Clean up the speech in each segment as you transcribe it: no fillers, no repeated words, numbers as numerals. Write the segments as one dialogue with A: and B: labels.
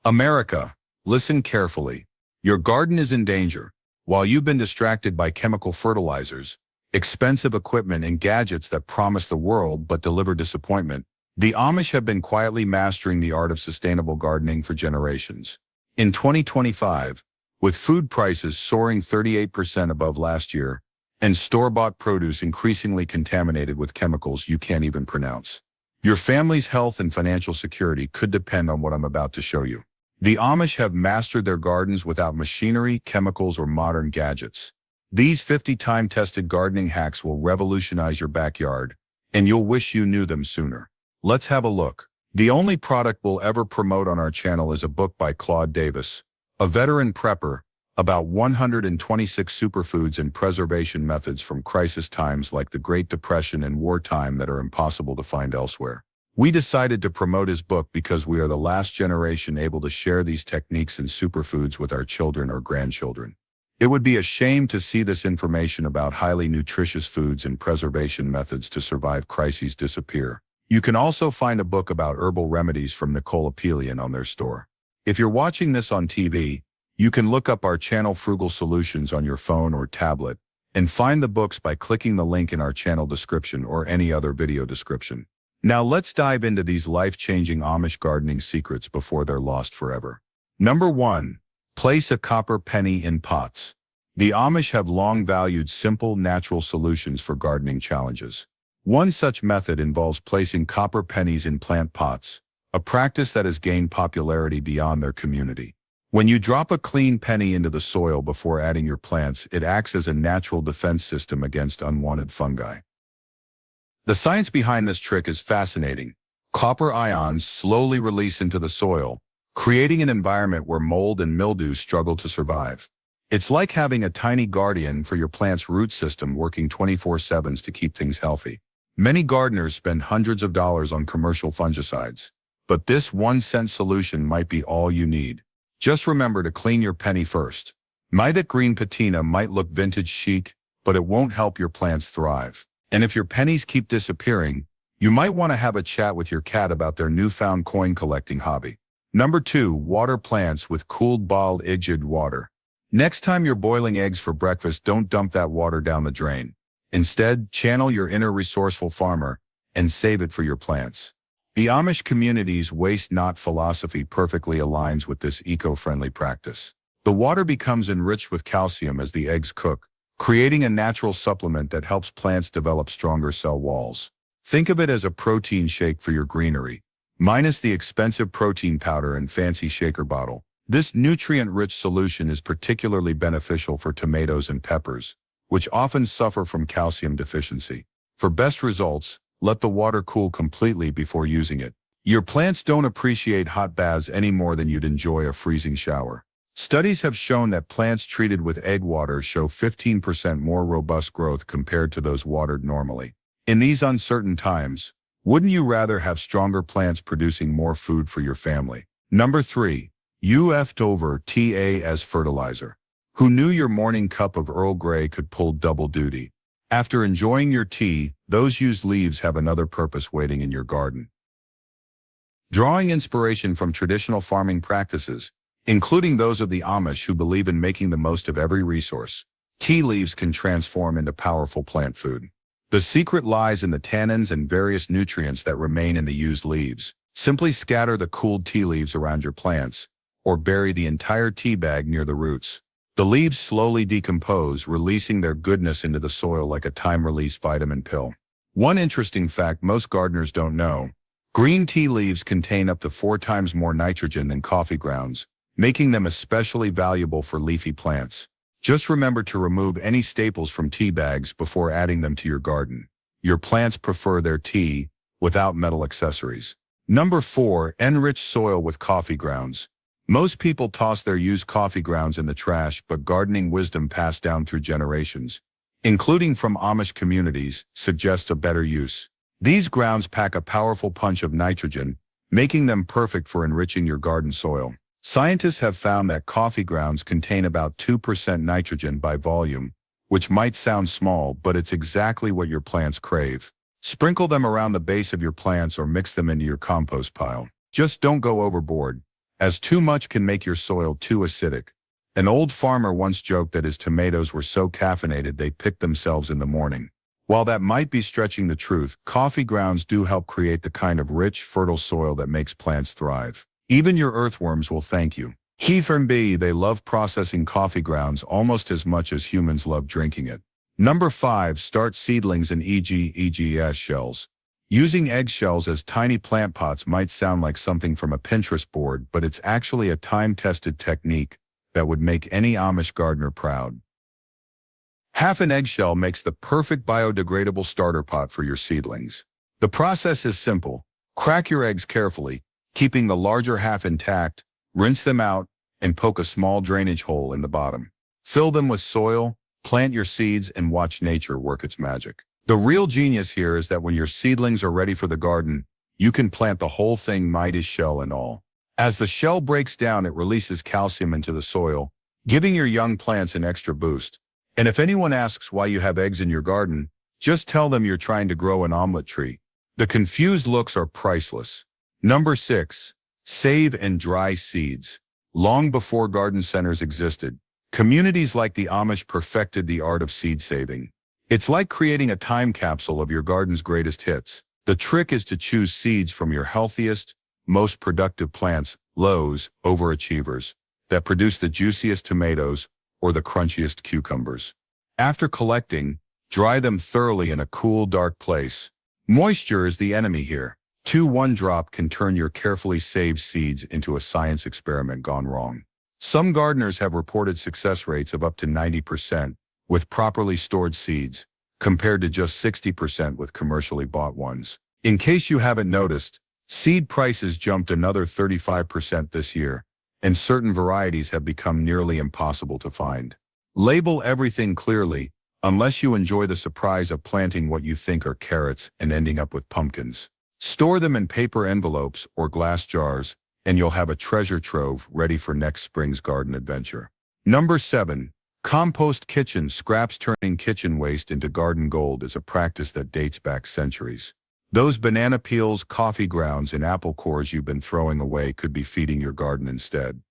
A: America, listen carefully. Your garden is in danger. While you've been distracted by chemical fertilizers, expensive equipment and gadgets that promise the world but deliver disappointment, the Amish have been quietly mastering the art of sustainable gardening for generations. In 2025, with food prices soaring 38% above last year, and store-bought produce increasingly contaminated with chemicals you can't even pronounce, your family's health and financial security could depend on what I'm about to show you. The Amish have mastered their gardens without machinery, chemicals, or modern gadgets. These 50 time-tested gardening hacks will revolutionize your backyard, and you'll wish you knew them sooner. Let's have a look. The only product we'll ever promote on our channel is a book by Claude Davis, a veteran prepper, about 126 superfoods and preservation methods from crisis times like the Great Depression and wartime that are impossible to find elsewhere. We decided to promote his book because we are the last generation able to share these techniques and superfoods with our children or grandchildren. It would be a shame to see this information about highly nutritious foods and preservation methods to survive crises disappear. You can also find a book about herbal remedies from Nicole Apelian on their store. If you're watching this on TV, you can look up our channel Frugal Solutions on your phone or tablet and find the books by clicking the link in our channel description or any other video description. Now let's dive into these life-changing Amish gardening secrets before they're lost forever. Number 1. Place a copper penny in pots. The Amish have long valued simple, natural solutions for gardening challenges. One such method involves placing copper pennies in plant pots, a practice that has gained popularity beyond their community. When you drop a clean penny into the soil before adding your plants, it acts as a natural defense system against unwanted fungi. The science behind this trick is fascinating. Copper ions slowly release into the soil, creating an environment where mold and mildew struggle to survive. It's like having a tiny guardian for your plant's root system working 24/7 to keep things healthy. Many gardeners spend hundreds of dollars on commercial fungicides, but this 1-cent solution might be all you need. Just remember to clean your penny first. That green patina might look vintage chic, but it won't help your plants thrive. And if your pennies keep disappearing, you might want to have a chat with your cat about their newfound coin collecting hobby. Number 2. Water plants with cooled boiled egg water. Next time you're boiling eggs for breakfast, don't dump that water down the drain. Instead, channel your inner resourceful farmer and save it for your plants. The Amish community's waste not philosophy perfectly aligns with this eco-friendly practice. The water becomes enriched with calcium as the eggs cook, creating a natural supplement that helps plants develop stronger cell walls. Think of it as a protein shake for your greenery, minus the expensive protein powder and fancy shaker bottle. This nutrient-rich solution is particularly beneficial for tomatoes and peppers, which often suffer from calcium deficiency. For best results, let the water cool completely before using it. Your plants don't appreciate hot baths any more than you'd enjoy a freezing shower. Studies have shown that plants treated with egg water show 15% more robust growth compared to those watered normally. In these uncertain times, wouldn't you rather have stronger plants producing more food for your family? Number 3. Leftover tea as fertilizer. Who knew your morning cup of Earl Grey could pull double duty? After enjoying your tea, those used leaves have another purpose waiting in your garden. Drawing inspiration from traditional farming practices, including those of the Amish who believe in making the most of every resource, tea leaves can transform into powerful plant food. The secret lies in the tannins and various nutrients that remain in the used leaves. Simply scatter the cooled tea leaves around your plants, or bury the entire tea bag near the roots. The leaves slowly decompose, releasing their goodness into the soil like a time-release vitamin pill. One interesting fact most gardeners don't know: green tea leaves contain up to 4 times more nitrogen than coffee grounds, making them especially valuable for leafy plants. Just remember to remove any staples from tea bags before adding them to your garden. Your plants prefer their tea without metal accessories. Number 4. Enrich soil with coffee grounds. Most people toss their used coffee grounds in the trash, but gardening wisdom passed down through generations, including from Amish communities, suggests a better use. These grounds pack a powerful punch of nitrogen, making them perfect for enriching your garden soil. Scientists have found that coffee grounds contain about 2% nitrogen by volume, which might sound small, but it's exactly what your plants crave. Sprinkle them around the base of your plants or mix them into your compost pile. Just don't go overboard, as too much can make your soil too acidic. An old farmer once joked that his tomatoes were so caffeinated they picked themselves in the morning. While that might be stretching the truth, coffee grounds do help create the kind of rich, fertile soil that makes plants thrive. Even your earthworms will thank you. They love processing coffee grounds almost as much as humans love drinking it. Number 5. Start seedlings in eggs shells. Using eggshells as tiny plant pots might sound like something from a Pinterest board, but it's actually a time-tested technique that would make any Amish gardener proud. Half an eggshell makes the perfect biodegradable starter pot for your seedlings. The process is simple. Crack your eggs carefully, keeping the larger half intact, rinse them out, and poke a small drainage hole in the bottom. Fill them with soil, plant your seeds, and watch nature work its magic. The real genius here is that when your seedlings are ready for the garden, you can plant the whole thing Midas shell and all. As the shell breaks down, it releases calcium into the soil, giving your young plants an extra boost. And if anyone asks why you have eggs in your garden, just tell them you're trying to grow an omelet tree. The confused looks are priceless. Number 6. Save and dry seeds. Long before garden centers existed, communities like the Amish perfected the art of seed saving. It's like creating a time capsule of your garden's greatest hits. The trick is to choose seeds from your healthiest, most productive plants, lows, overachievers, that produce the juiciest tomatoes or the crunchiest cucumbers. After collecting, dry them thoroughly in a cool, dark place. Moisture is the enemy here. 1 drop can turn your carefully saved seeds into a science experiment gone wrong. Some gardeners have reported success rates of up to 90% with properly stored seeds, compared to just 60% with commercially bought ones. In case you haven't noticed, seed prices jumped another 35% this year, and certain varieties have become nearly impossible to find. Label everything clearly, unless you enjoy the surprise of planting what you think are carrots and ending up with pumpkins. Store them in paper envelopes or glass jars, and you'll have a treasure trove ready for next spring's garden adventure. Number 7. Compost kitchen scraps. Turning kitchen waste into garden gold is a practice that dates back centuries. Those banana peels, coffee grounds, and apple cores you've been throwing away could be feeding your garden instead.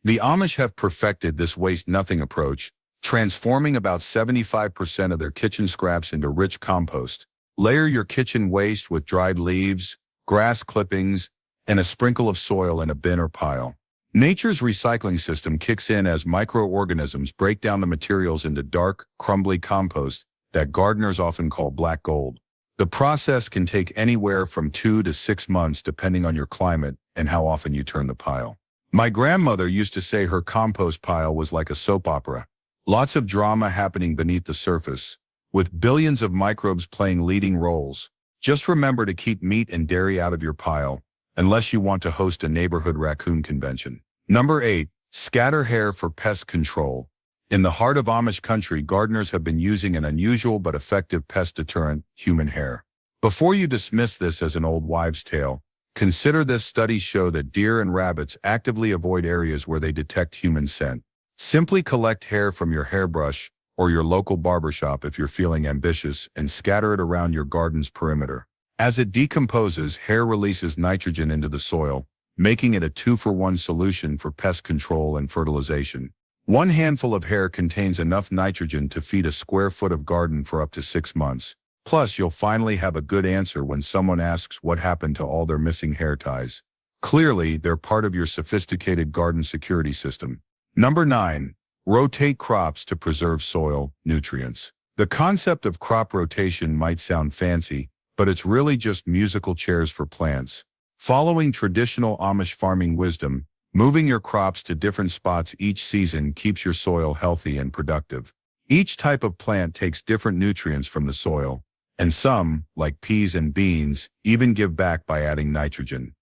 A: The Amish have perfected this waste-nothing approach, transforming about 75% of their kitchen scraps into rich compost. Layer your kitchen waste with dried leaves, grass clippings, and a sprinkle of soil in a bin or pile. Nature's recycling system kicks in as microorganisms break down the materials into dark, crumbly compost that gardeners often call black gold. The process can take anywhere from 2 to 6 months depending on your climate and how often you turn the pile. My grandmother used to say her compost pile was like a soap opera. Lots of drama happening beneath the surface, with billions of microbes playing leading roles. Just remember to keep meat and dairy out of your pile, unless you want to host a neighborhood raccoon convention. Number 8. Scatter hair for pest control. In the heart of Amish country, gardeners have been using an unusual but effective pest deterrent, human hair. Before you dismiss this as an old wives' tale, consider this. Studies show that deer and rabbits actively avoid areas where they detect human scent. Simply collect hair from your hairbrush or your local barbershop if you're feeling ambitious and scatter it around your garden's perimeter. As it decomposes, hair releases nitrogen into the soil, making it a 2-for-1 solution for pest control and fertilization. 1 handful of hair contains enough nitrogen to feed a square foot of garden for up to 6 months. Plus, you'll finally have a good answer when someone asks what happened to all their missing hair ties. Clearly, they're part of your sophisticated garden security system. Number 9. Rotate crops to preserve soil nutrients. The concept of crop rotation might sound fancy, but it's really just musical chairs for plants. Following traditional Amish farming wisdom, moving your crops to different spots each season keeps your soil healthy and productive. Each type of plant takes different nutrients from the soil, and some, like peas and beans, even give back by adding nitrogen.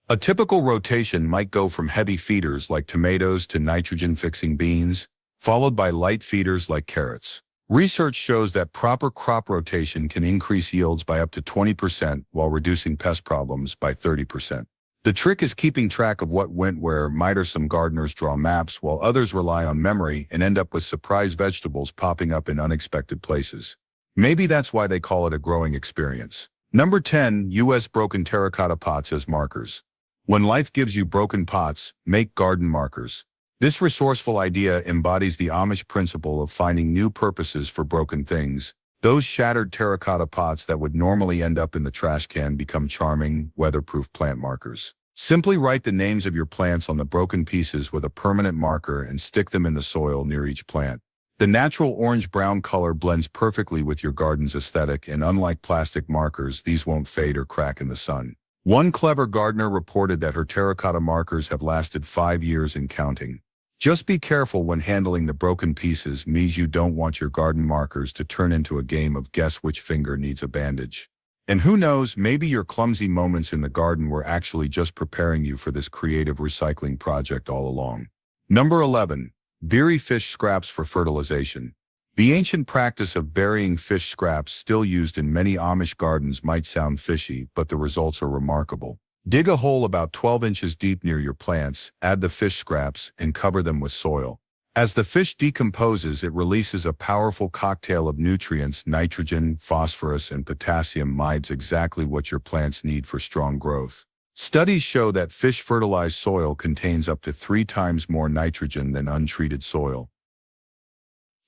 A: A typical rotation might go from heavy feeders like tomatoes to nitrogen-fixing beans, followed by light feeders like carrots. Research shows that proper crop rotation can increase yields by up to 20% while reducing pest problems by 30%. The trick is keeping track of what went where. Some gardeners draw maps while others rely on memory and end up with surprise vegetables popping up in unexpected places. Maybe that's why they call it a growing experience. Number 10. U.S. broken terracotta pots as markers. When life gives you broken pots, make garden markers. This resourceful idea embodies the Amish principle of finding new purposes for broken things. Those shattered terracotta pots that would normally end up in the trash can become charming, weatherproof plant markers. Simply write the names of your plants on the broken pieces with a permanent marker and stick them in the soil near each plant. The natural orange-brown color blends perfectly with your garden's aesthetic, and unlike plastic markers, these won't fade or crack in the sun. One clever gardener reported that her terracotta markers have lasted 5 years and counting. Just be careful when handling the broken pieces, means you don't want your garden markers to turn into a game of guess which finger needs a bandage. And who knows, maybe your clumsy moments in the garden were actually just preparing you for this creative recycling project all along. Number 11. Bury fish scraps for fertilization. The ancient practice of burying fish scraps still used in many Amish gardens might sound fishy, but the results are remarkable. Dig a hole about 12 inches deep near your plants, add the fish scraps, and cover them with soil. As the fish decomposes, it releases a powerful cocktail of nutrients: nitrogen, phosphorus, and potassium. Exactly what your plants need for strong growth. Studies show that fish-fertilized soil contains up to 3 times more nitrogen than untreated soil.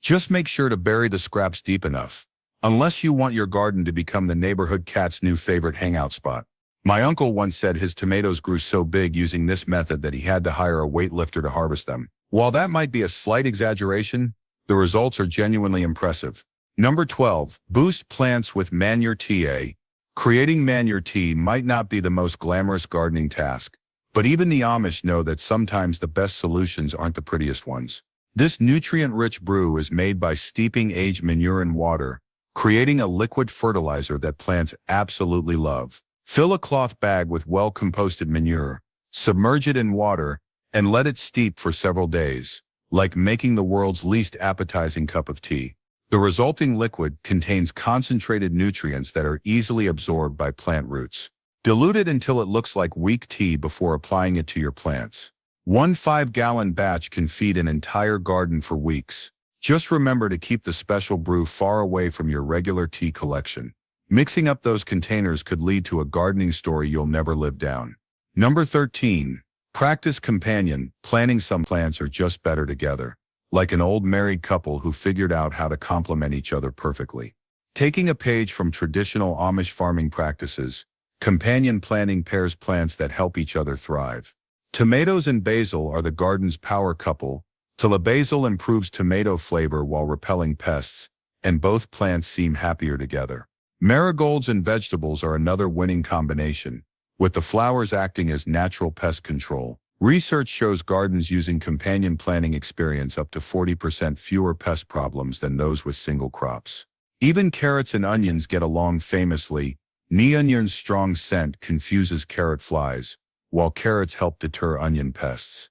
A: Just make sure to bury the scraps deep enough, unless you want your garden to become the neighborhood cat's new favorite hangout spot. My uncle once said his tomatoes grew so big using this method that he had to hire a weightlifter to harvest them. While that might be a slight exaggeration, the results are genuinely impressive. Number 12. Boost plants with manure tea. Creating manure tea might not be the most glamorous gardening task, but even the Amish know that sometimes the best solutions aren't the prettiest ones. This nutrient-rich brew is made by steeping aged manure in water, creating a liquid fertilizer that plants absolutely love. Fill a cloth bag with well-composted manure, submerge it in water, and let it steep for several days, like making the world's least appetizing cup of tea. The resulting liquid contains concentrated nutrients that are easily absorbed by plant roots. Dilute it until it looks like weak tea before applying it to your plants. One 5-gallon batch can feed an entire garden for weeks. Just remember to keep the special brew far away from your regular tea collection. Mixing up those containers could lead to a gardening story you'll never live down. Number 13. Practice companion planting. Some plants are just better together, like an old married couple who figured out how to complement each other perfectly. Taking a page from traditional Amish farming practices, companion planting pairs plants that help each other thrive. Tomatoes and basil are the garden's power couple. Basil improves tomato flavor while repelling pests, and both plants seem happier together. Marigolds and vegetables are another winning combination, with the flowers acting as natural pest control. Research shows gardens using companion planting experience up to 40% fewer pest problems than those with single crops. Even carrots and onions get along famously. Onion's strong scent confuses carrot flies, while carrots help deter onion pests.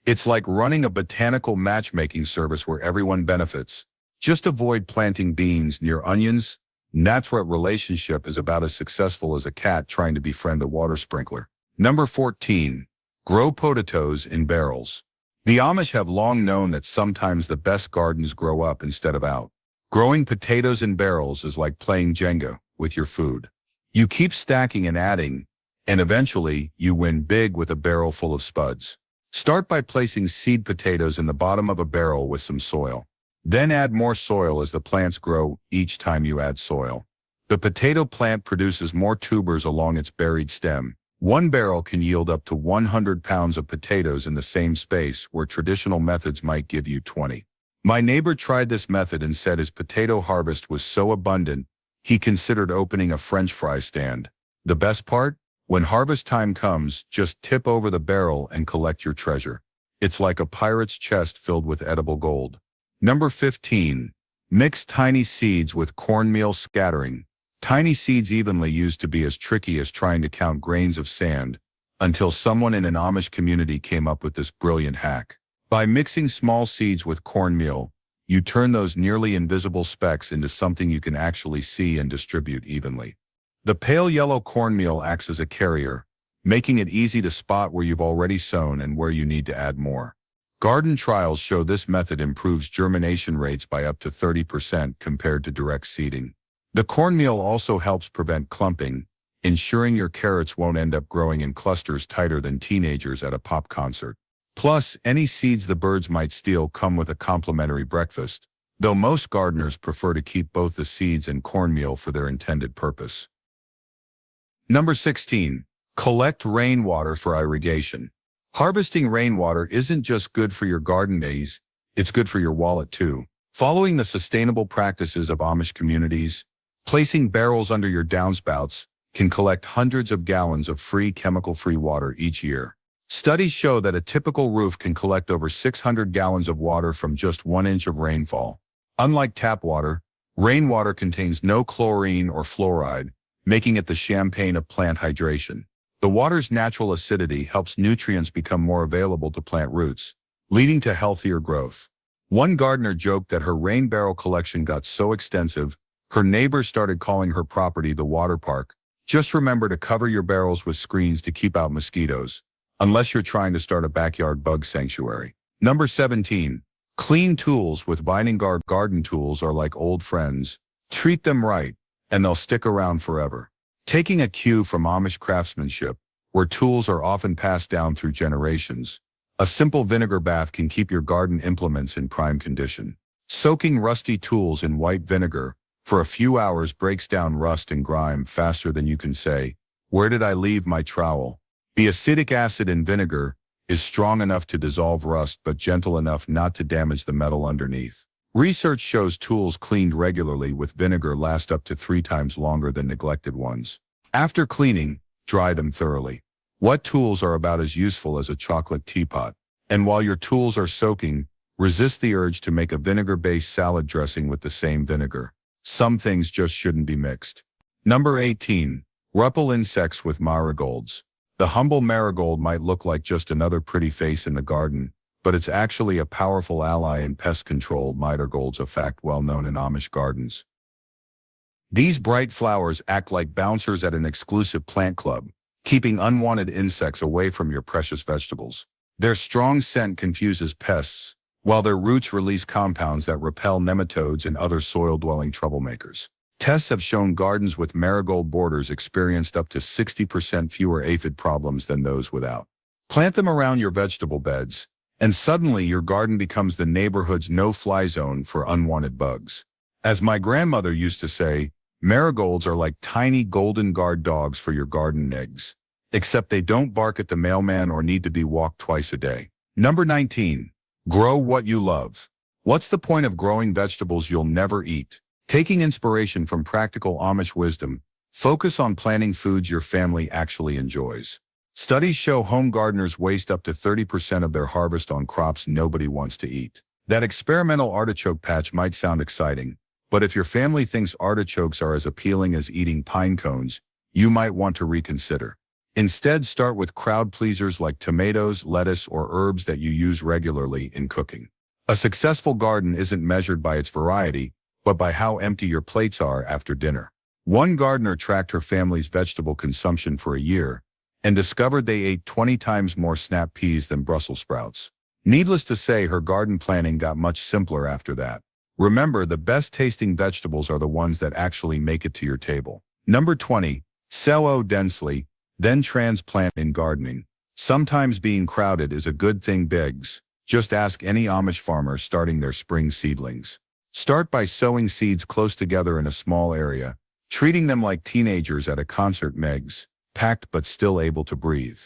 A: It's like running a botanical matchmaking service where everyone benefits. Just avoid planting beans near onions. That's what relationship is about as successful as a cat trying to befriend a water sprinkler. Number 14. Grow potatoes in barrels. The Amish have long known that sometimes the best gardens grow up instead of out. Growing potatoes in barrels is like playing Jenga with your food. You keep stacking and adding, and eventually you win big with a barrel full of spuds. Start by placing seed potatoes in the bottom of a barrel with some soil. Then add more soil as the plants grow. Each time you add soil, the potato plant produces more tubers along its buried stem. One barrel can yield up to 100 pounds of potatoes in the same space where traditional methods might give you 20. My neighbor tried this method and said his potato harvest was so abundant, he considered opening a French fry stand. The best part? When harvest time comes, just tip over the barrel and collect your treasure. It's like a pirate's chest filled with edible gold. Number 15. Mix tiny seeds with cornmeal. Scattering tiny seeds evenly used to be as tricky as trying to count grains of sand, until someone in an Amish community came up with this brilliant hack. By mixing small seeds with cornmeal, you turn those nearly invisible specks into something you can actually see and distribute evenly. The pale yellow cornmeal acts as a carrier, making it easy to spot where you've already sown and where you need to add more. Garden trials show this method improves germination rates by up to 30% compared to direct seeding. The cornmeal also helps prevent clumping, ensuring your carrots won't end up growing in clusters tighter than teenagers at a pop concert. Plus, any seeds the birds might steal come with a complimentary breakfast, though most gardeners prefer to keep both the seeds and cornmeal for their intended purpose. Number 16. Collect rainwater for irrigation. Harvesting rainwater isn't just good for your garden days, it's good for your wallet too. Following the sustainable practices of Amish communities, placing barrels under your downspouts can collect hundreds of gallons of free chemical-free water each year. Studies show that a typical roof can collect over 600 gallons of water from just 1 inch of rainfall. Unlike tap water, rainwater contains no chlorine or fluoride, making it the champagne of plant hydration. The water's natural acidity helps nutrients become more available to plant roots, leading to healthier growth. One gardener joked that her rain barrel collection got so extensive, her neighbors started calling her property the water park. Just remember to cover your barrels with screens to keep out mosquitoes, unless you're trying to start a backyard bug sanctuary. Number 17. Clean tools with Viningar. Garden tools are like old friends. Treat them right, and they'll stick around forever. Taking a cue from Amish craftsmanship, where tools are often passed down through generations, a simple vinegar bath can keep your garden implements in prime condition. Soaking rusty tools in white vinegar for a few hours breaks down rust and grime faster than you can say, "Where did I leave my trowel?" The acidic acid in vinegar is strong enough to dissolve rust but gentle enough not to damage the metal underneath. Research shows tools cleaned regularly with vinegar last up to 3 times longer than neglected ones. After cleaning, dry them thoroughly. What tools are about as useful as a chocolate teapot? And while your tools are soaking, resist the urge to make a vinegar-based salad dressing with the same vinegar. Some things just shouldn't be mixed. Number 18. Repel insects with marigolds. The humble marigold might look like just another pretty face in the garden, but it's actually a powerful ally in pest control. Marigolds, a fact well known in Amish gardens. These bright flowers act like bouncers at an exclusive plant club, keeping unwanted insects away from your precious vegetables. Their strong scent confuses pests, while their roots release compounds that repel nematodes and other soil-dwelling troublemakers. Tests have shown gardens with marigold borders experienced up to 60% fewer aphid problems than those without. Plant them around your vegetable beds, and suddenly your garden becomes the neighborhood's no-fly zone for unwanted bugs. As my grandmother used to say, marigolds are like tiny golden guard dogs for your garden eggs. Except they don't bark at the mailman or need to be walked twice a day. Number 19. Grow what you love. What's the point of growing vegetables you'll never eat? Taking inspiration from practical Amish wisdom, focus on planting foods your family actually enjoys. Studies show home gardeners waste up to 30% of their harvest on crops nobody wants to eat. That experimental artichoke patch might sound exciting, but if your family thinks artichokes are as appealing as eating pine cones, you might want to reconsider. Instead, start with crowd pleasers like tomatoes, lettuce, or herbs that you use regularly in cooking. A successful garden isn't measured by its variety, but by how empty your plates are after dinner. One gardener tracked her family's vegetable consumption for a year and discovered they ate 20 times more snap peas than Brussels sprouts. Needless to say, her garden planning got much simpler after that. Remember, the best tasting vegetables are the ones that actually make it to your table. Number 20. Sow densely, then transplant. In gardening, sometimes being crowded is a good thing. Bigs. Just ask any Amish farmer starting their spring seedlings. Start by sowing seeds close together in a small area, treating them like teenagers at a concert. Megs, packed but still able to breathe.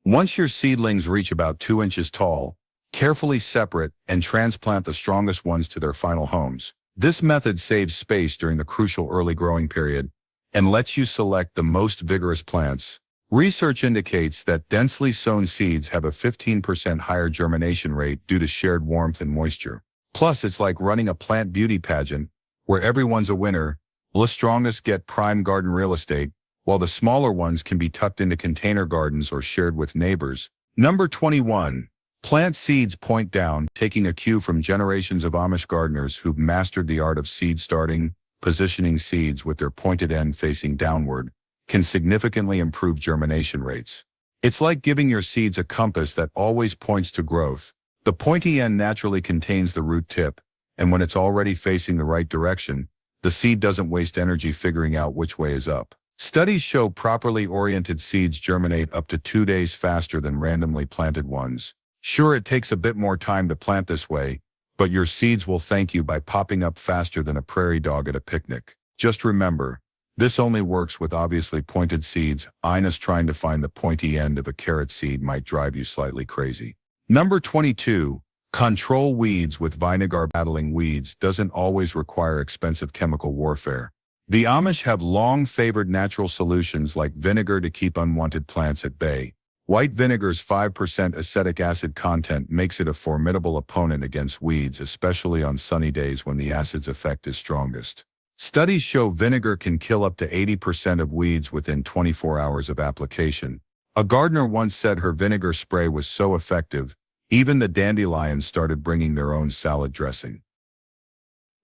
A: Once your seedlings reach about 2 inches tall, carefully separate and transplant the strongest ones to their final homes. This method saves space during the crucial early growing period and lets you select the most vigorous plants. Research indicates that densely sown seeds have a 15% higher germination rate due to shared warmth and moisture. Plus, it's like running a plant beauty pageant where everyone's a winner. The strongest get prime garden real estate, while the smaller ones can be tucked into container gardens or shared with neighbors. Number 21. Plant seeds point down. Taking a cue from generations of Amish gardeners who've mastered the art of seed starting, positioning seeds with their pointed end facing downward can significantly improve germination rates. It's like giving your seeds a compass that always points to growth. The pointy end naturally contains the root tip, and when it's already facing the right direction, the seed doesn't waste energy figuring out which way is up. Studies show properly oriented seeds germinate up to 2 days faster than randomly planted ones. Sure, it takes a bit more time to plant this way, but your seeds will thank you by popping up faster than a prairie dog at a picnic. Just remember, this only works with obviously pointed seeds. Ines trying to find the pointy end of a carrot seed might drive you slightly crazy. Number 22. Control weeds with vinegar. Battling weeds doesn't always require expensive chemical warfare. The Amish have long favored natural solutions like vinegar to keep unwanted plants at bay. White vinegar's 5% acetic acid content makes it a formidable opponent against weeds, especially on sunny days when the acid's effect is strongest. Studies show vinegar can kill up to 80% of weeds within 24 hours of application. A gardener once said her vinegar spray was so effective, even the dandelions started bringing their own salad dressing.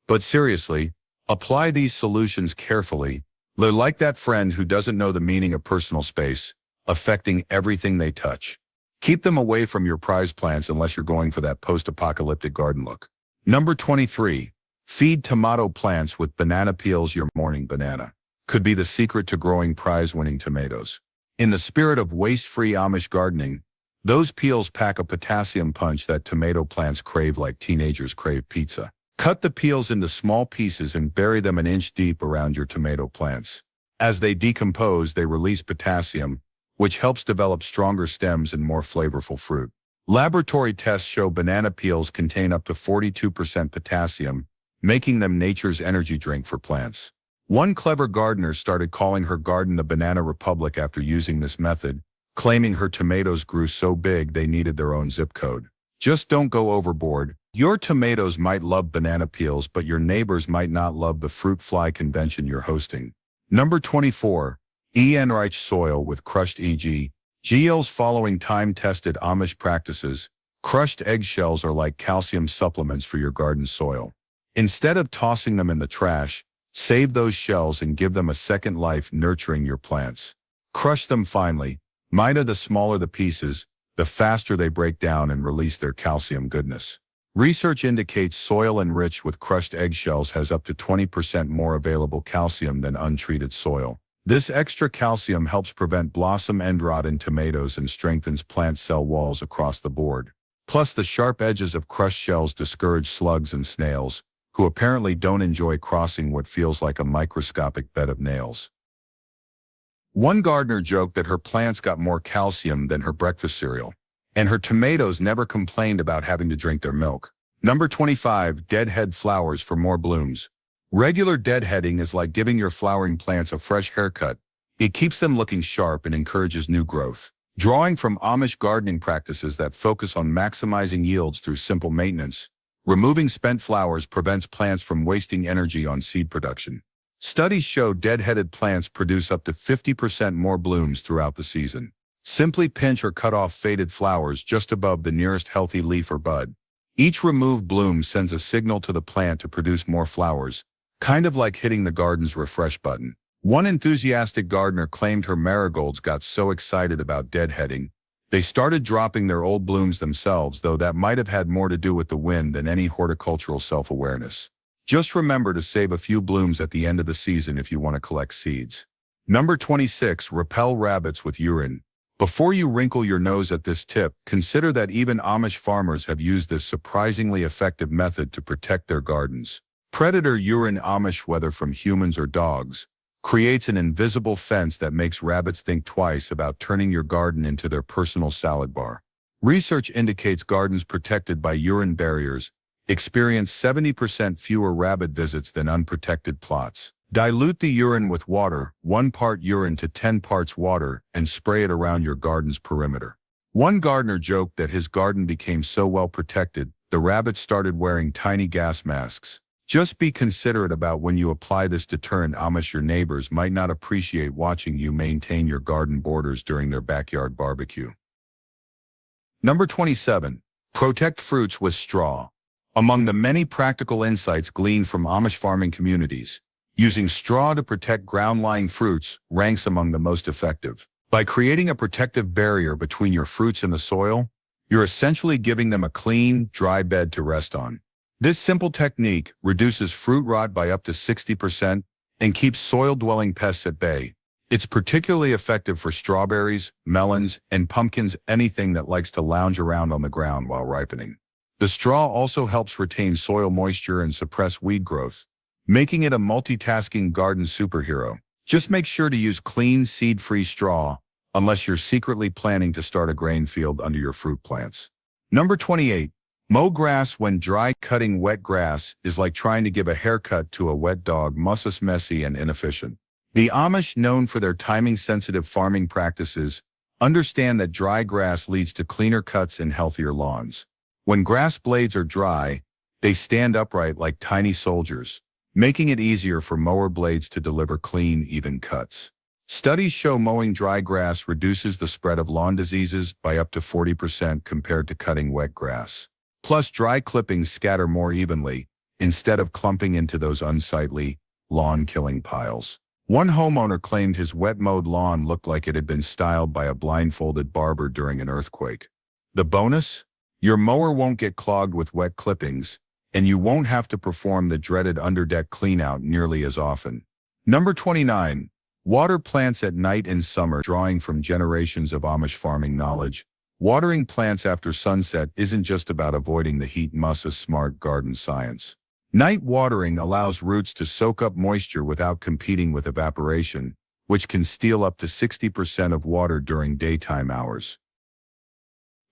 A: But seriously, apply these solutions carefully. They're like that friend who doesn't know the meaning of personal space, affecting everything they touch. Keep them away from your prize plants unless you're going for that post-apocalyptic garden look. Number 23. Feed tomato plants with banana peels. Your morning banana could be the secret to growing prize-winning tomatoes. In the spirit of waste-free Amish gardening, those peels pack a potassium punch that tomato plants crave like teenagers crave pizza. Cut the peels into small pieces and bury them an inch deep around your tomato plants. As they decompose, they release potassium, which helps develop stronger stems and more flavorful fruit. Laboratory tests show banana peels contain up to 42% potassium, making them nature's energy drink for plants. One clever gardener started calling her garden the Banana Republic after using this method, claiming her tomatoes grew so big they needed their own zip code. Just don't go overboard. Your tomatoes might love banana peels, but your neighbors might not love the fruit fly convention you're hosting. Number 24. Enriched soil with crushed eggs. Following time-tested Amish practices, crushed eggshells are like calcium supplements for your garden soil. Instead of tossing them in the trash, save those shells and give them a second life nurturing your plants. Crush them finely. The smaller the pieces, the faster they break down and release their calcium goodness. Research indicates soil enriched with crushed eggshells has up to 20% more available calcium than untreated soil. This extra calcium helps prevent blossom end rot in tomatoes and strengthens plant cell walls across the board. Plus, the sharp edges of crushed shells discourage slugs and snails, who apparently don't enjoy crossing what feels like a microscopic bed of nails. One gardener joked that her plants got more calcium than her breakfast cereal, and her tomatoes never complained about having to drink their milk. Number 25. Deadhead flowers for more blooms. Regular deadheading is like giving your flowering plants a fresh haircut. It keeps them looking sharp and encourages new growth. Drawing from Amish gardening practices that focus on maximizing yields through simple maintenance, removing spent flowers prevents plants from wasting energy on seed production. Studies show deadheaded plants produce up to 50% more blooms throughout the season. Simply pinch or cut off faded flowers just above the nearest healthy leaf or bud. Each removed bloom sends a signal to the plant to produce more flowers, kind of like hitting the garden's refresh button. One enthusiastic gardener claimed her marigolds got so excited about deadheading, they started dropping their old blooms themselves, though that might have had more to do with the wind than any horticultural self-awareness. Just remember to save a few blooms at the end of the season if you want to collect seeds. Number 26. Repel rabbits with urine. Before you wrinkle your nose at this tip, consider that even Amish farmers have used this surprisingly effective method to protect their gardens. Predator urine, Amish, whether from humans or dogs, creates an invisible fence that makes rabbits think twice about turning your garden into their personal salad bar. Research indicates gardens protected by urine barriers experience 70% fewer rabbit visits than unprotected plots. Dilute the urine with water, 1 part urine to 10 parts water, and spray it around your garden's perimeter. One gardener joked that his garden became so well protected, the rabbits started wearing tiny gas masks. Just be considerate about when you apply this deterrent. Amish, your neighbors might not appreciate watching you maintain your garden borders during their backyard barbecue. Number 27. Protect fruits with straw. Among the many practical insights gleaned from Amish farming communities, using straw to protect ground-lying fruits ranks among the most effective. By creating a protective barrier between your fruits and the soil, you're essentially giving them a clean, dry bed to rest on. This simple technique reduces fruit rot by up to 60% and keeps soil-dwelling pests at bay. It's particularly effective for strawberries, melons, and pumpkins, anything that likes to lounge around on the ground while ripening. The straw also helps retain soil moisture and suppress weed growth, making it a multitasking garden superhero. Just make sure to use clean, seed-free straw, unless you're secretly planning to start a grain field under your fruit plants. Number 28. Mow grass when dry. Cutting wet grass is like trying to give a haircut to a wet dog. Messy and inefficient. The Amish, known for their timing-sensitive farming practices, understand that dry grass leads to cleaner cuts and healthier lawns. When grass blades are dry, they stand upright like tiny soldiers, making it easier for mower blades to deliver clean, even cuts. Studies show mowing dry grass reduces the spread of lawn diseases by up to 40% compared to cutting wet grass. Plus, dry clippings scatter more evenly, instead of clumping into those unsightly, lawn-killing piles. One homeowner claimed his wet-mowed lawn looked like it had been styled by a blindfolded barber during an earthquake. The bonus? Your mower won't get clogged with wet clippings, and you won't have to perform the dreaded underdeck cleanout nearly as often. Number 29. Water plants at night in summer. Drawing from generations of Amish farming knowledge, watering plants after sunset isn't just about avoiding the heat. Smart garden science. Night watering allows roots to soak up moisture without competing with evaporation, which can steal up to 60% of water during daytime hours.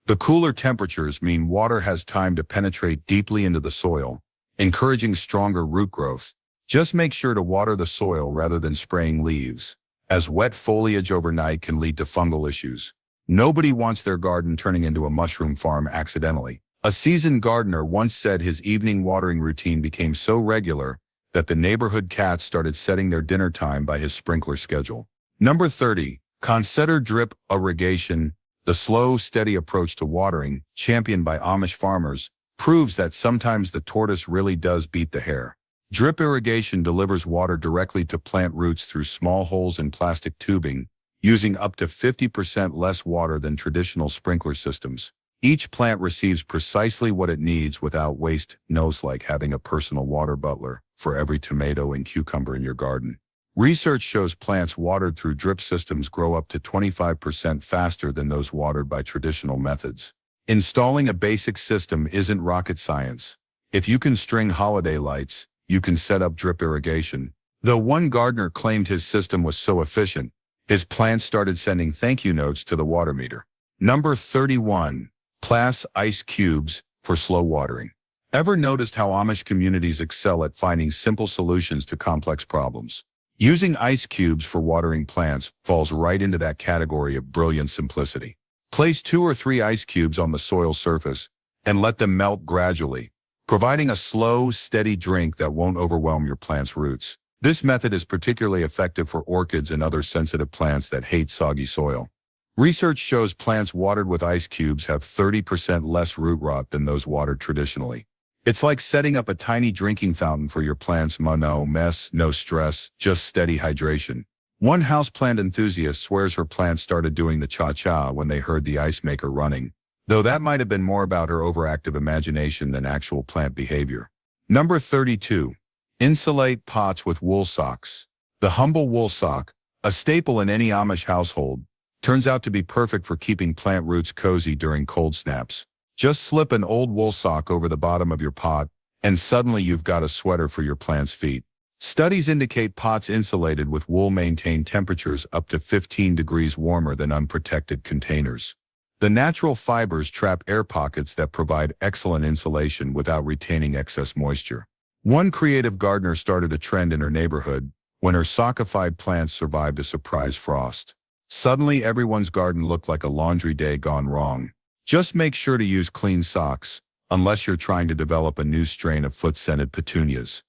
A: The cooler temperatures mean water has time to penetrate deeply into the soil, encouraging stronger root growth. Just make sure to water the soil rather than spraying leaves, as wet foliage overnight can lead to fungal issues. Nobody wants their garden turning into a mushroom farm accidentally. A seasoned gardener once said his evening watering routine became so regular that the neighborhood cats started setting their dinner time by his sprinkler schedule. Number 30. Consider drip irrigation. The slow, steady approach to watering, championed by Amish farmers, proves that sometimes the tortoise really does beat the hare. Drip irrigation delivers water directly to plant roots through small holes in plastic tubing, using up to 50% less water than traditional sprinkler systems. Each plant receives precisely what it needs without waste. Knows like having a personal water butler for every tomato and cucumber in your garden. Research shows plants watered through drip systems grow up to 25% faster than those watered by traditional methods. Installing a basic system isn't rocket science. If you can string holiday lights, you can set up drip irrigation. Though one gardener claimed his system was so efficient, his plants started sending thank you notes to the water meter. Number 31. Plus ice cubes for slow watering. Ever noticed how Amish communities excel at finding simple solutions to complex problems? Using ice cubes for watering plants falls right into that category of brilliant simplicity. Place 2 or 3 ice cubes on the soil surface and let them melt gradually, providing a slow, steady drink that won't overwhelm your plant's roots. This method is particularly effective for orchids and other sensitive plants that hate soggy soil. Research shows plants watered with ice cubes have 30% less root rot than those watered traditionally. It's like setting up a tiny drinking fountain for your plants. No mess, no stress, just steady hydration. One houseplant enthusiast swears her plants started doing the cha-cha when they heard the ice maker running, though that might have been more about her overactive imagination than actual plant behavior. Number 32. Insulate pots with wool socks. The humble wool sock, a staple in any Amish household, turns out to be perfect for keeping plant roots cozy during cold snaps. Just slip an old wool sock over the bottom of your pot, and suddenly you've got a sweater for your plant's feet. Studies indicate pots insulated with wool maintain temperatures up to 15 degrees warmer than unprotected containers. The natural fibers trap air pockets that provide excellent insulation without retaining excess moisture. One creative gardener started a trend in her neighborhood when her sockified plants survived a surprise frost. Suddenly, everyone's garden looked like a laundry day gone wrong. Just make sure to use clean socks, unless you're trying to develop a new strain of foot-scented petunias.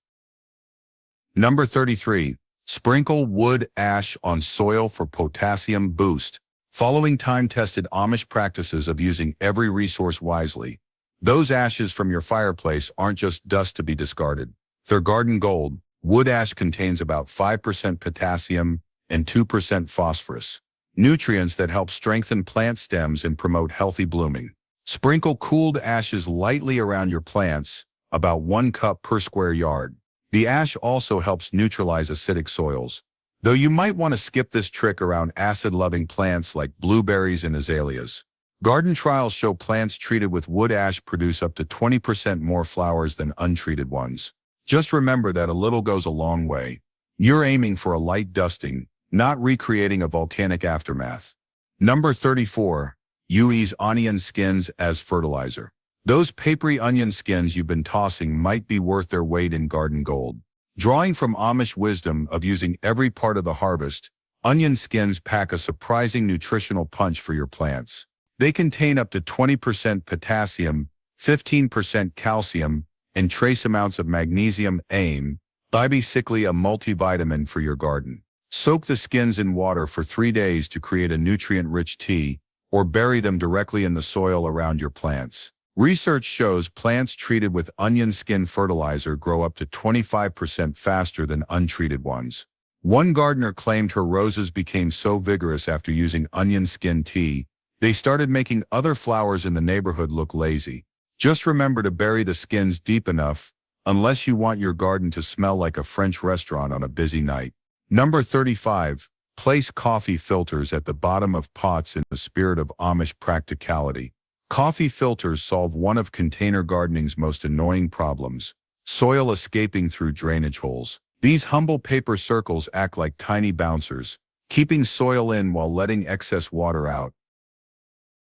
A: Number 33. Sprinkle wood ash on soil for potassium boost. Following time-tested Amish practices of using every resource wisely, those ashes from your fireplace aren't just dust to be discarded. They're garden gold. Wood ash contains about 5% potassium and 2% phosphorus, nutrients that help strengthen plant stems and promote healthy blooming. Sprinkle cooled ashes lightly around your plants, about 1 cup per square yard. The ash also helps neutralize acidic soils, Though you might want to skip this trick around acid-loving plants like blueberries and azaleas. Garden trials show plants treated with wood ash produce up to 20% more flowers than untreated ones. Just remember that a little goes a long way. You're aiming for a light dusting, not recreating a volcanic aftermath. Number 34. Use onion skins as fertilizer. Those papery onion skins you've been tossing might be worth their weight in garden gold. Drawing from Amish wisdom of using every part of the harvest, onion skins pack a surprising nutritional punch for your plants. They contain up to 20% potassium, 15% calcium, and trace amounts of magnesium, basically a multivitamin for your garden. Soak the skins in water for 3 days to create a nutrient-rich tea, or bury them directly in the soil around your plants. Research shows plants treated with onion skin fertilizer grow up to 25% faster than untreated ones. One gardener claimed her roses became so vigorous after using onion skin tea, they started making other flowers in the neighborhood look lazy. Just remember to bury the skins deep enough, unless you want your garden to smell like a French restaurant on a busy night. Number 35. Place coffee filters at the bottom of pots in the spirit of Amish practicality. Coffee filters solve one of container gardening's most annoying problems: soil escaping through drainage holes. These humble paper circles act like tiny bouncers, keeping soil in while letting excess water out.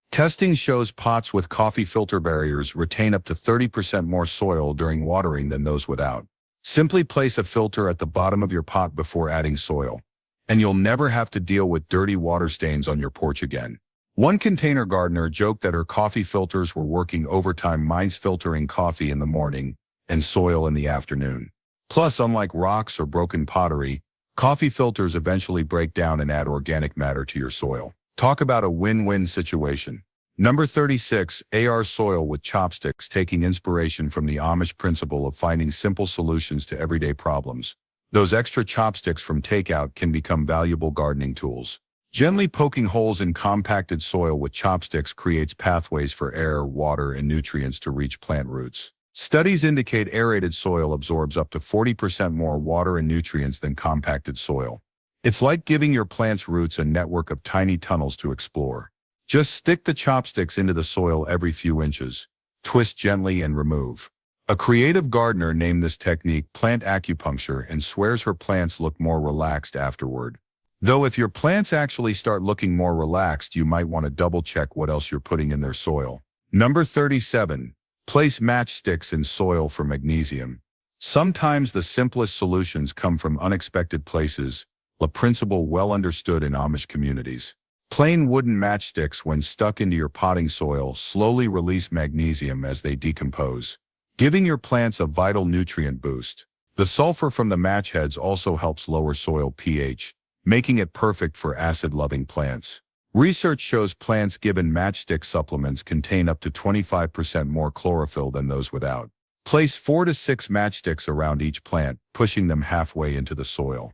A: Testing shows pots with coffee filter barriers retain up to 30% more soil during watering than those without. Simply place a filter at the bottom of your pot before adding soil, and you'll never have to deal with dirty water stains on your porch again. One container gardener joked that her coffee filters were working overtime mines filtering coffee in the morning and soil in the afternoon. Plus, unlike rocks or broken pottery, coffee filters eventually break down and add organic matter to your soil. Talk about a win-win situation. Number 36. AR soil with chopsticks. Taking inspiration from the Amish principle of finding simple solutions to everyday problems, those extra chopsticks from takeout can become valuable gardening tools. Gently poking holes in compacted soil with chopsticks creates pathways for air, water, and nutrients to reach plant roots. Studies indicate aerated soil absorbs up to 40% more water and nutrients than compacted soil. It's like giving your plant's roots a network of tiny tunnels to explore. Just stick the chopsticks into the soil every few inches, twist gently, and remove. A creative gardener named this technique plant acupuncture and swears her plants look more relaxed afterward. Though if your plants actually start looking more relaxed, you might want to double-check what else you're putting in their soil. Number 37. Place matchsticks in soil for magnesium. Sometimes the simplest solutions come from unexpected places, a principle well understood in Amish communities. Plain wooden matchsticks, when stuck into your potting soil, slowly release magnesium as they decompose, giving your plants a vital nutrient boost. The sulfur from the match heads also helps lower soil pH, making it perfect for acid-loving plants. Research shows plants given matchstick supplements contain up to 25% more chlorophyll than those without. Place 4 to 6 matchsticks around each plant, pushing them halfway into the soil.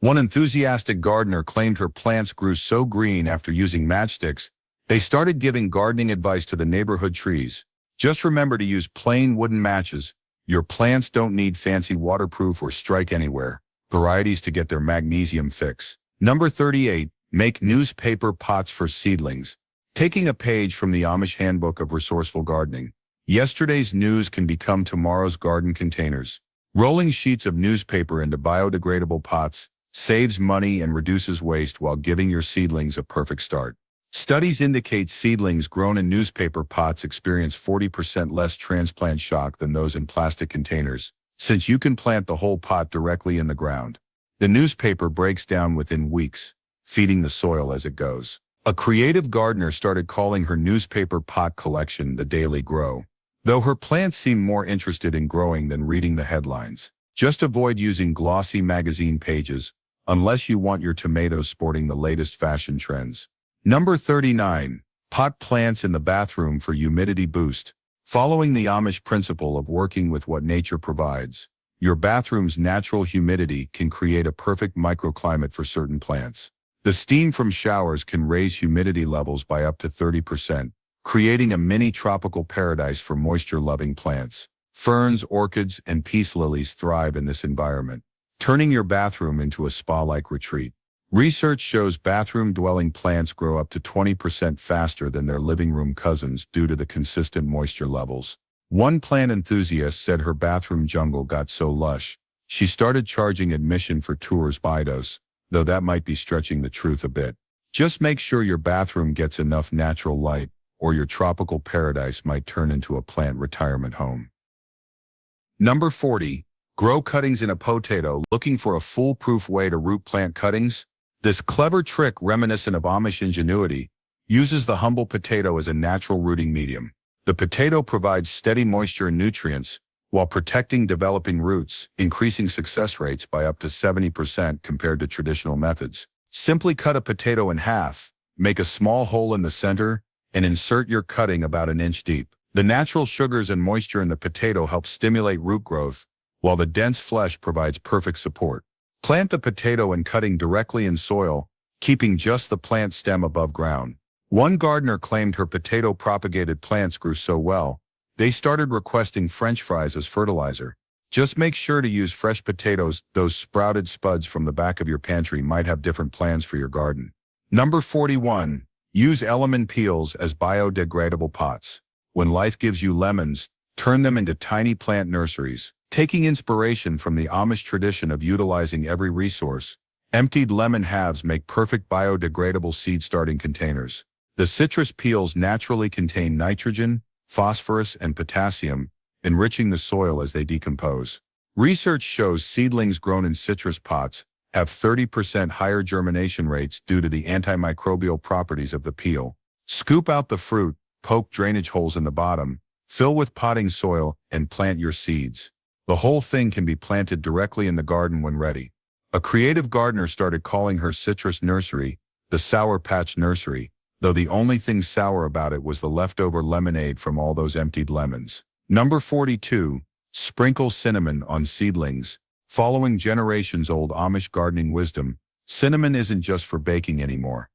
A: One enthusiastic gardener claimed her plants grew so green after using matchsticks, they started giving gardening advice to the neighborhood trees. Just remember to use plain wooden matches. Your plants don't need fancy waterproof or strike anywhere varieties to get their magnesium fix. Number 38. Make newspaper pots for seedlings. Taking a page from the Amish Handbook of Resourceful Gardening, yesterday's news can become tomorrow's garden containers. Rolling sheets of newspaper into biodegradable pots saves money and reduces waste while giving your seedlings a perfect start. Studies indicate seedlings grown in newspaper pots experience 40% less transplant shock than those in plastic containers, since you can plant the whole pot directly in the ground. The newspaper breaks down within weeks, feeding the soil as it goes. A creative gardener started calling her newspaper pot collection the Daily Grow, though her plants seem more interested in growing than reading the headlines. Just avoid using glossy magazine pages, unless you want your tomatoes sporting the latest fashion trends. Number 39. Pot plants in the bathroom for humidity boost. Following the Amish principle of working with what nature provides, your bathroom's natural humidity can create a perfect microclimate for certain plants. The steam from showers can raise humidity levels by up to 30%, creating a mini tropical paradise for moisture-loving plants. Ferns, orchids, and peace lilies thrive in this environment. turning your bathroom into a spa-like retreat. Research shows bathroom-dwelling plants grow up to 20% faster than their living room cousins due to the consistent moisture levels. One plant enthusiast said her bathroom jungle got so lush, she started charging admission for tours by dose, though that might be stretching the truth a bit. Just make sure your bathroom gets enough natural light, or your tropical paradise might turn into a plant retirement home. Number 40. Grow cuttings in a potato. Looking for a foolproof way to root plant cuttings? This clever trick, reminiscent of Amish ingenuity, uses the humble potato as a natural rooting medium. The potato provides steady moisture and nutrients, while protecting developing roots, increasing success rates by up to 70% compared to traditional methods. Simply cut a potato in half, make a small hole in the center, and insert your cutting about an inch deep. The natural sugars and moisture in the potato help stimulate root growth, while the dense flesh provides perfect support. Plant the potato and cutting directly in soil, keeping just the plant stem above ground. One gardener claimed her potato-propagated plants grew so well, they started requesting French fries as fertilizer. Just make sure to use fresh potatoes. Those sprouted spuds from the back of your pantry might have different plans for your garden. Number 41. Use lemon peels as biodegradable pots. When life gives you lemons, turn them into tiny plant nurseries. Taking inspiration from the Amish tradition of utilizing every resource, emptied lemon halves make perfect biodegradable seed-starting containers. The citrus peels naturally contain nitrogen, phosphorus, and potassium, enriching the soil as they decompose. Research shows seedlings grown in citrus pots have 30% higher germination rates due to the antimicrobial properties of the peel. Scoop out the fruit, poke drainage holes in the bottom, fill with potting soil, and plant your seeds. The whole thing can be planted directly in the garden when ready. A creative gardener started calling her citrus nursery the Sour Patch Nursery, though the only thing sour about it was the leftover lemonade from all those emptied lemons. Number 42. Sprinkle cinnamon on seedlings. Following generations-old Amish gardening wisdom, cinnamon isn't just for baking anymore.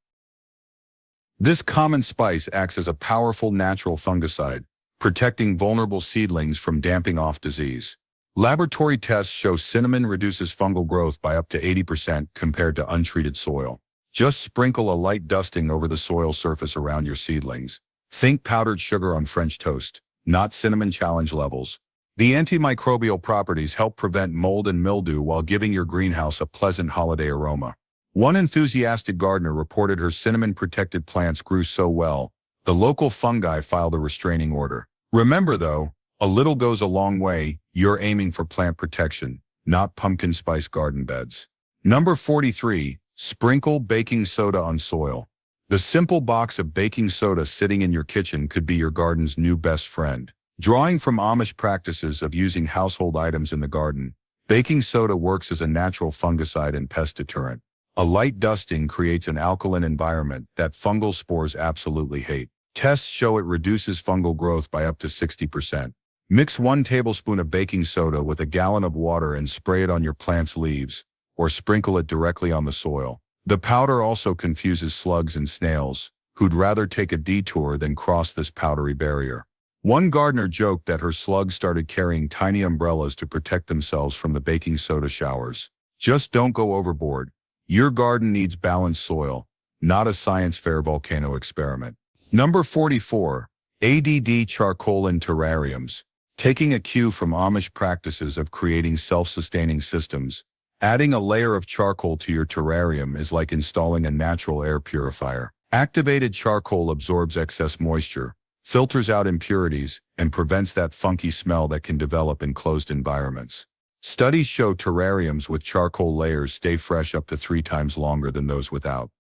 A: This common spice acts as a powerful natural fungicide, protecting vulnerable seedlings from damping off disease. Laboratory tests show cinnamon reduces fungal growth by up to 80% compared to untreated soil. Just sprinkle a light dusting over the soil surface around your seedlings. Think powdered sugar on French toast, not cinnamon challenge levels. The antimicrobial properties help prevent mold and mildew while giving your greenhouse a pleasant holiday aroma. One enthusiastic gardener reported her cinnamon-protected plants grew so well, the local fungi filed a restraining order. Remember though, a little goes a long way. You're aiming for plant protection, not pumpkin spice garden beds. Number 43. Sprinkle baking soda on soil. The simple box of baking soda sitting in your kitchen could be your garden's new best friend. Drawing from Amish practices of using household items in the garden, baking soda works as a natural fungicide and pest deterrent. A light dusting creates an alkaline environment that fungal spores absolutely hate. Tests show it reduces fungal growth by up to 60%. Mix 1 tablespoon of baking soda with a gallon of water and spray it on your plant's leaves, or sprinkle it directly on the soil. The powder also confuses slugs and snails, who'd rather take a detour than cross this powdery barrier. One gardener joked that her slugs started carrying tiny umbrellas to protect themselves from the baking soda showers. Just don't go overboard. Your garden needs balanced soil, not a science fair volcano experiment. Number 44. ADD charcoal in terrariums. Taking a cue from Amish practices of creating self-sustaining systems, adding a layer of charcoal to your terrarium is like installing a natural air purifier. Activated charcoal absorbs excess moisture, filters out impurities, and prevents that funky smell that can develop in closed environments. Studies show terrariums with charcoal layers stay fresh up to 3 times longer than those without.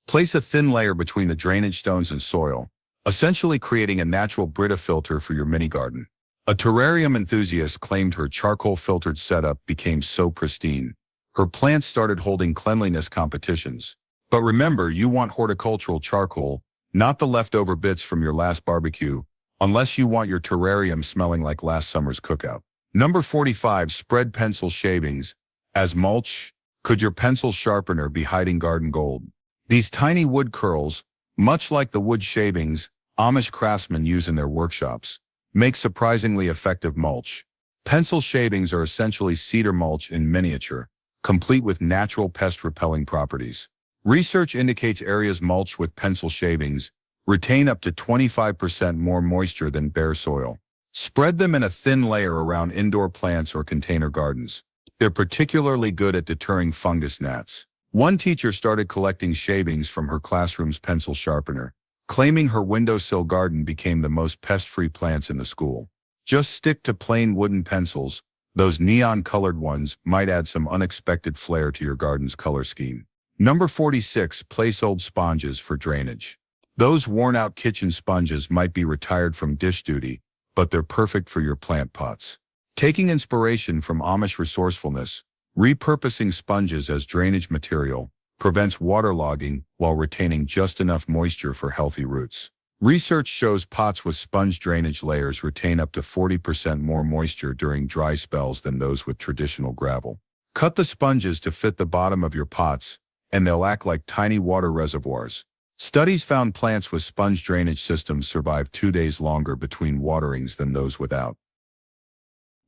A: Place a thin layer between the drainage stones and soil, essentially creating a natural Brita filter for your mini garden. A terrarium enthusiast claimed her charcoal-filtered setup became so pristine, her plants started holding cleanliness competitions. But remember, you want horticultural charcoal, not the leftover bits from your last barbecue, unless you want your terrarium smelling like last summer's cookout. Number 45. Spread pencil shavings as mulch. Could your pencil sharpener be hiding garden gold? These tiny wood curls, much like the wood shavings Amish craftsmen use in their workshops, make surprisingly effective mulch. Pencil shavings are essentially cedar mulch in miniature, complete with natural pest-repelling properties. Research indicates areas mulched with pencil shavings retain up to 25% more moisture than bare soil. Spread them in a thin layer around indoor plants or container gardens. They're particularly good at deterring fungus gnats. One teacher started collecting shavings from her classroom's pencil sharpener, claiming her windowsill garden became the most pest-free plants in the school. Just stick to plain wooden pencils. Those neon-colored ones might add some unexpected flair to your garden's color scheme. Number 46. Place old sponges for drainage. Those worn-out kitchen sponges might be retired from dish duty, but they're perfect for your plant pots. Taking inspiration from Amish resourcefulness, repurposing sponges as drainage material prevents waterlogging while retaining just enough moisture for healthy roots. Research shows pots with sponge drainage layers retain up to 40% more moisture during dry spells than those with traditional gravel. Cut the sponges to fit the bottom of your pots, and they'll act like tiny water reservoirs. Studies found plants with sponge drainage systems survive 2 days longer between waterings than those without.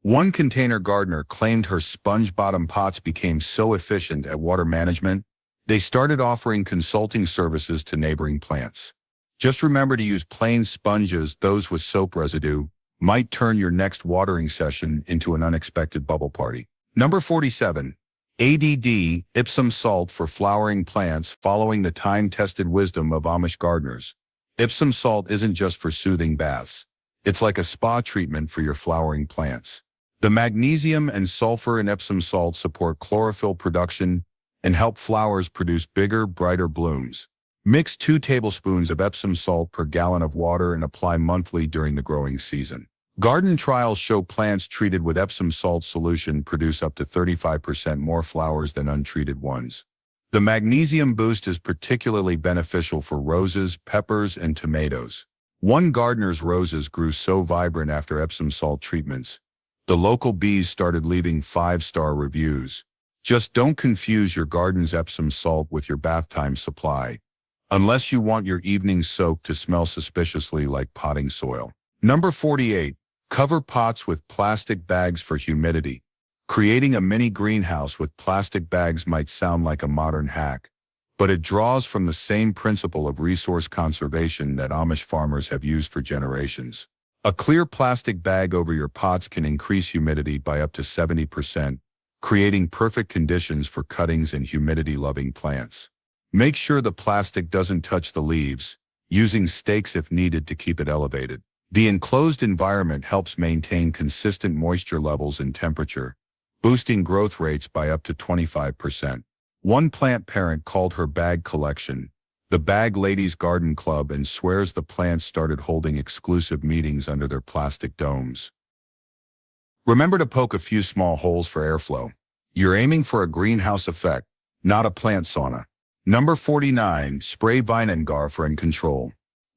A: One container gardener claimed her sponge-bottom pots became so efficient at water management, they started offering consulting services to neighboring plants. Just remember to use plain sponges. Those with soap residue might turn your next watering session into an unexpected bubble party. Number 47. ADD, Epsom salt for flowering plants. Following the time-tested wisdom of Amish gardeners, Epsom salt isn't just for soothing baths. It's like a spa treatment for your flowering plants. The magnesium and sulfur in Epsom salt support chlorophyll production and help flowers produce bigger, brighter blooms. Mix 2 tablespoons of Epsom salt per gallon of water and apply monthly during the growing season. Garden trials show plants treated with Epsom salt solution produce up to 35% more flowers than untreated ones. The magnesium boost is particularly beneficial for roses, peppers, and tomatoes. One gardener's roses grew so vibrant after Epsom salt treatments, the local bees started leaving 5-star reviews. Just don't confuse your garden's Epsom salt with your bath time supply, unless you want your evening soak to smell suspiciously like potting soil. Number 48. Cover pots with plastic bags for humidity. Creating a mini greenhouse with plastic bags might sound like a modern hack, but it draws from the same principle of resource conservation that Amish farmers have used for generations. A clear plastic bag over your pots can increase humidity by up to 70%, creating perfect conditions for cuttings and humidity-loving plants. Make sure the plastic doesn't touch the leaves, using stakes if needed to keep it elevated. The enclosed environment helps maintain consistent moisture levels and temperature, boosting growth rates by up to 25%. One plant parent called her bag collection the Bag Ladies Garden Club and swears the plants started holding exclusive meetings under their plastic domes. Remember to poke a few small holes for airflow. You're aiming for a greenhouse effect, not a plant sauna. Number 49. Spray vinegar for ant control.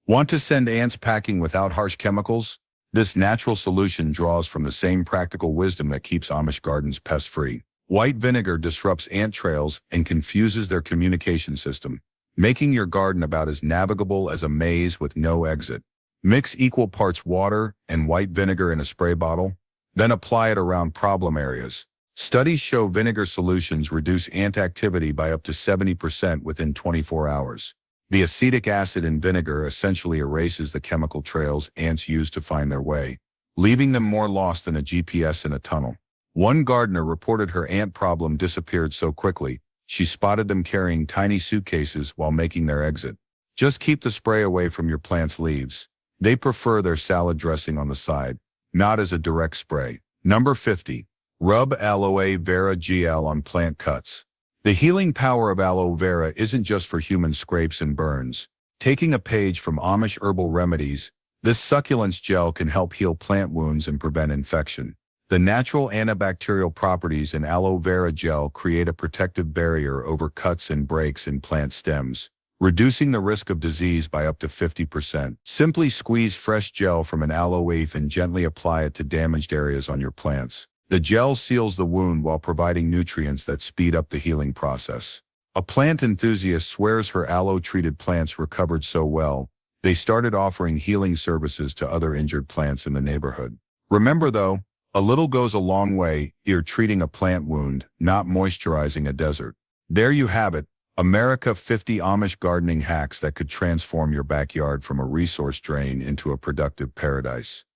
A: Want to send ants packing without harsh chemicals? This natural solution draws from the same practical wisdom that keeps Amish gardens pest-free. White vinegar disrupts ant trails and confuses their communication system, making your garden about as navigable as a maze with no exit. Mix equal parts water and white vinegar in a spray bottle, then apply it around problem areas. Studies show vinegar solutions reduce ant activity by up to 70% within 24 hours. The acetic acid in vinegar essentially erases the chemical trails ants use to find their way, leaving them more lost than a GPS in a tunnel. One gardener reported her ant problem disappeared so quickly, she spotted them carrying tiny suitcases while making their exit. Just keep the spray away from your plant's leaves. They prefer their salad dressing on the side, not as a direct spray. Number 50. Rub aloe vera gel on plant cuts. The healing power of aloe vera isn't just for human scrapes and burns. Taking a page from Amish herbal remedies, this succulence gel can help heal plant wounds and prevent infection. The natural antibacterial properties in aloe vera gel create a protective barrier over cuts and breaks in plant stems, reducing the risk of disease by up to 50%. Simply squeeze fresh gel from an aloe leaf and gently apply it to damaged areas on your plants. The gel seals the wound while providing nutrients that speed up the healing process. A plant enthusiast swears her aloe-treated plants recovered so well, they started offering healing services to other injured plants in the neighborhood. Remember though, A little goes a long way. You're treating a plant wound, not moisturizing a desert. There you have it. America 50 Amish gardening hacks that could transform your backyard from a resource drain into a productive paradise.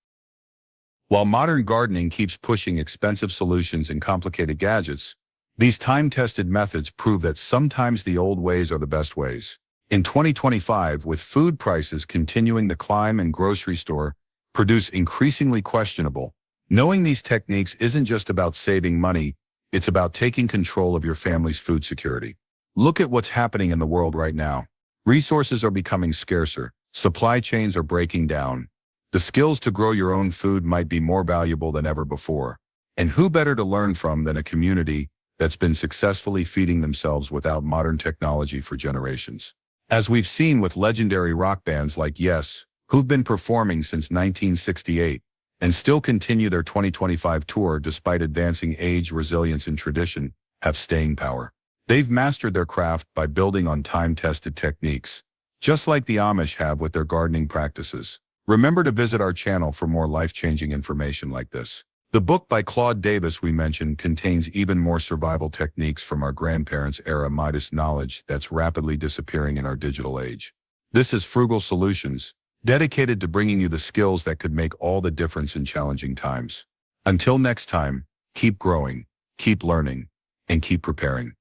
A: While modern gardening keeps pushing expensive solutions and complicated gadgets, these time-tested methods prove that sometimes the old ways are the best ways. In 2025, with food prices continuing to climb and grocery store produce increasingly questionable, knowing these techniques isn't just about saving money, it's about taking control of your family's food security. Look at what's happening in the world right now. Resources are becoming scarcer, supply chains are breaking down. The skills to grow your own food might be more valuable than ever before. And who better to learn from than a community that's been successfully feeding themselves without modern technology for generations? As we've seen with legendary rock bands like Yes, who've been performing since 1968 and still continue their 2025 tour despite advancing age, resilience, and tradition, have staying power. They've mastered their craft by building on time-tested techniques, just like the Amish have with their gardening practices. Remember to visit our channel for more life-changing information like this. The book by Claude Davis we mentioned contains even more survival techniques from our grandparents' era Midas knowledge that's rapidly disappearing in our digital age. This is Frugal Solutions, dedicated to bringing you the skills that could make all the difference in challenging times. Until next time, keep growing, keep learning, and keep preparing.